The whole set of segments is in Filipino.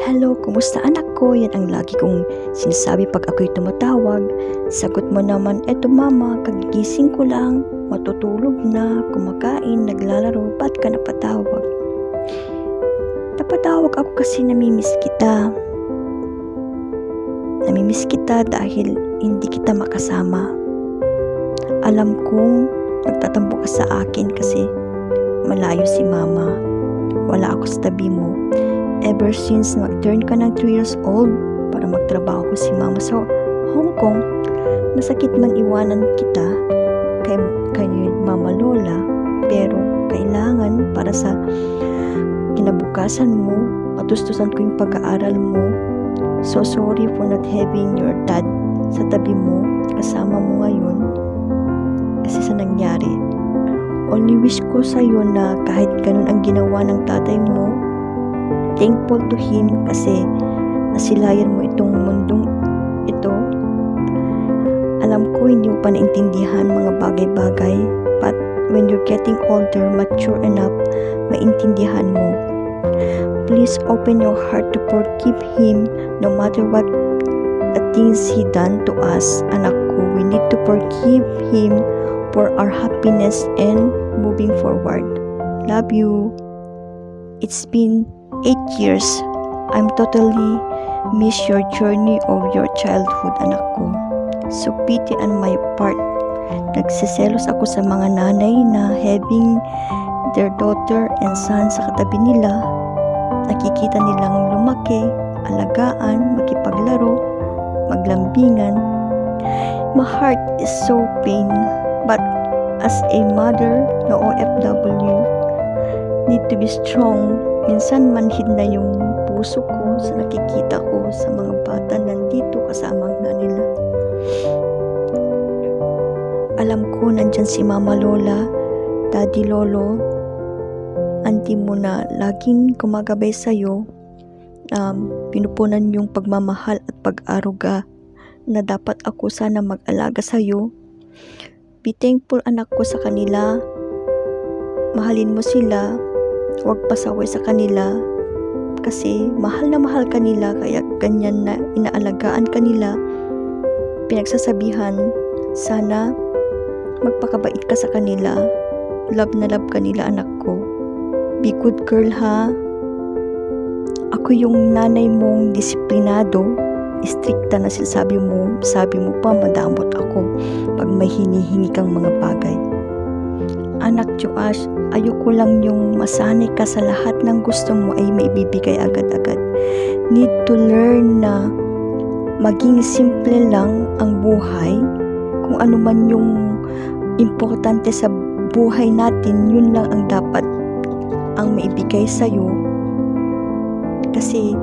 Hello, kumusta anak ko? Yan ang lagi kong sinasabi pag ako'y tumatawag. Sagot mo naman, eto mama, kagigising ko lang, matutulog na, kumakain, naglalaro, ba't ka napatawag? Napatawag ako kasi namimiss kita. Namimiss kita dahil hindi kita makasama. Alam kong nagtatampo ka sa akin kasi malayo si mama. Wala ako sa tabi mo. Ever since mag-turn ka ng 3 years old para magtrabaho ko si mama sa Hong Kong, masakit man iwanan kita kay mama lola, pero kailangan para sa kinabukasan mo, matustusan ko yung pag-aaral mo. So sorry for not having your dad sa tabi mo, kasama mo ngayon kasi sa nangyari. Only wish ko sa'yo na kahit ganun ang ginawa ng tatay mo, thankful to him kasi nasilayan mo itong mundong ito. Alam ko hindi mo pa naintindihan mga bagay-bagay, but when you're getting older, mature enough, maintindihan mo. Please open your heart to forgive him no matter what the things he done to us. Anak ko, we need to forgive him for our happiness and moving forward. Love you. It's been 8 years. I'm totally miss your journey of your childhood, anak ko. So pity on my part. Nagsiselos ako sa mga nanay na having their daughter and son sa katabi nila. Nakikita nilang lumaki, alagaan, makipaglaro, maglambingan. My heart is so pain, but as a mother na OFW, need to be strong. Minsan manhid na yung puso ko sa nakikita ko sa mga bata nandito kasama na nila. Alam ko nandyan si mama lola, daddy lolo, auntie mo na laging gumagabay sa'yo, pinupunan yung pagmamahal at pag-aruga na dapat ako sana mag-alaga sa'yo. Be thankful anak ko sa kanila, mahalin mo sila. Huwag pasaway sa kanila kasi mahal na mahal kanila, kaya ganyan na inaalagaan kanila. Pinagsasabihan, sana magpakabait ka sa kanila. Love na love kanila anak ko. Be good girl ha. Ako yung nanay mong disiplinado, stricta na sabi mo pa madamot ako pag may hinihingi kang mga bagay. Anak Joash, ayoko lang yung masanay ka sa lahat ng gusto mo ay maibibigay agad-agad. Need to learn na maging simple lang ang buhay. Kung ano man yung importante sa buhay natin, yun lang ang dapat ang maibigay sa'yo. Kasi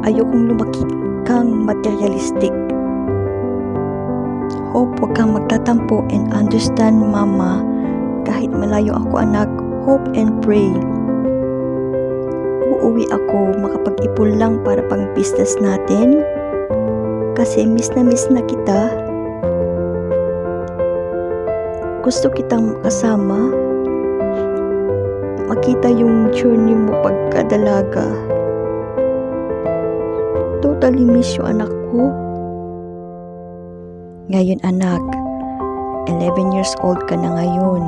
ayokong lumaki kang materialistic. Hope wag kang magtatampo and understand mama. Kahit malayo ako anak, hope and pray. Uuwi ako, makapag-ipon lang para pang business natin. Kasi miss na kita. Gusto kitang kasama. Makita yung journey mo pagkadalaga. Totally miss you anak ko. Ngayon anak, 11 years old ka na ngayon.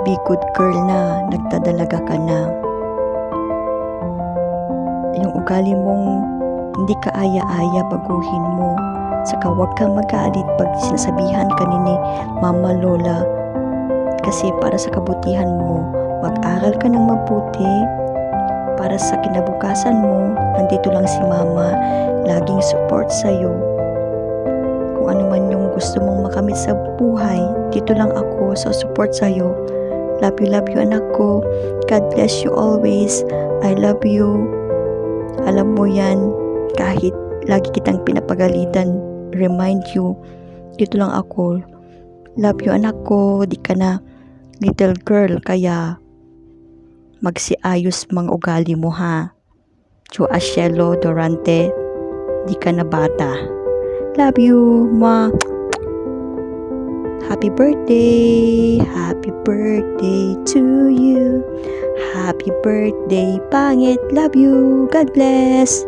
Be good girl na, nagdadalaga ka na. Yung ugali mong hindi ka aya-aya, baguhin mo. Saka huwag kang magalit pag sinasabihan ka ni mama lola. Kasi para sa kabutihan mo, mag-aral ka ng mabuti. Para sa kinabukasan mo, nandito lang si mama, laging support sa'yo. Kung ano man yung gusto mong makamit sa buhay, dito lang ako, so support sa'yo. Love you anak ko. God bless you always. I love you. Alam mo yan, kahit lagi kitang pinapagalitan, remind you, dito lang ako. Love you anak ko. Di ka na little girl, kaya magsiayos mga ugali mo ha. Joashelo Dorante, di ka na bata. Love you, ma. Happy birthday! Happy birthday to you! Happy birthday, Pangit! Love you! God bless!